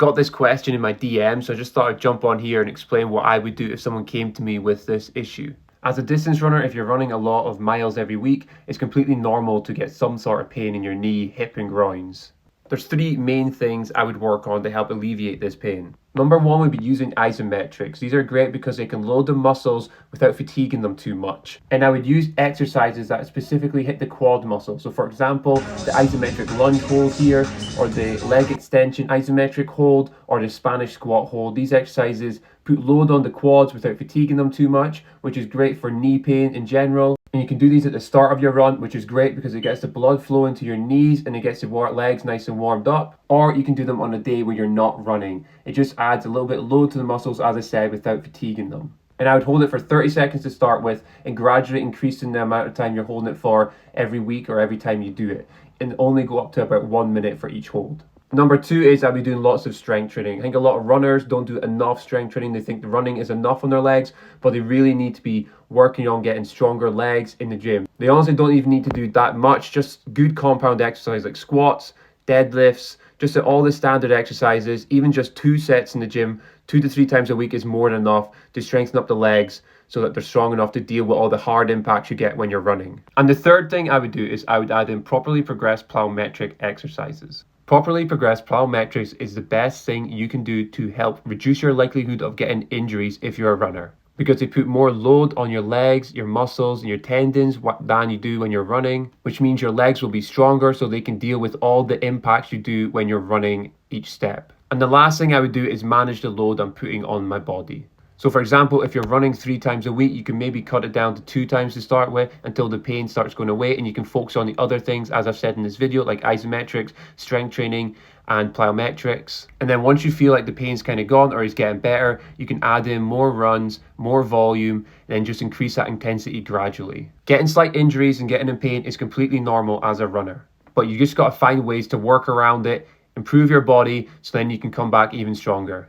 Got this question in my DM, so I just thought I'd jump on here and explain what I would do if someone came to me with this issue. As a distance runner, if you're running a lot of miles every week, it's completely normal to get some sort of pain in your knee, hip and groins. There's three main things I would work on to help alleviate this pain. Number one would be using isometrics. These are great because they can load the muscles without fatiguing them too much. And I would use exercises that specifically hit the quad muscle. So for example, the isometric lunge hold here, or the leg extension isometric hold, or the Spanish squat hold. These exercises put load on the quads without fatiguing them too much, which is great for knee pain in general. And you can do these at the start of your run, which is great because it gets the blood flowing to your knees and it gets your legs nice and warmed up. Or you can do them on a day where you're not running. It just adds a little bit of load to the muscles, as I said, without fatiguing them. And I would hold it for 30 seconds to start with and gradually increasing the amount of time you're holding it for every week or every time you do it. And only go up to about 1 minute for each hold. Number two is I'll be doing lots of strength training. I think a lot of runners don't do enough strength training. They think the running is enough on their legs, but they really need to be working on getting stronger legs in the gym. They honestly don't even need to do that much, just good compound exercise like squats, deadlifts, just all the standard exercises. Even just 2 sets in the gym 2 to 3 times a week is more than enough to strengthen up the legs so that they're strong enough to deal with all the hard impacts you get when you're running. And the third thing I would do is I would add in properly progressed plyometric exercises. Properly progressed plyometrics is the best thing you can do to help reduce your likelihood of getting injuries if you're a runner, because they put more load on your legs, your muscles, and your tendons than you do when you're running, which means your legs will be stronger so they can deal with all the impacts you do when you're running each step. And the last thing I would do is manage the load I'm putting on my body. So for example, if you're running 3 times a week, you can maybe cut it down to 2 times to start with until the pain starts going away, and you can focus on the other things, as I've said in this video, like isometrics, strength training, and plyometrics. And then once you feel like the pain's kind of gone or is getting better, you can add in more runs, more volume, and then just increase that intensity gradually. Getting slight injuries and getting in pain is completely normal as a runner, but you just got to find ways to work around it, improve your body, so then you can come back even stronger.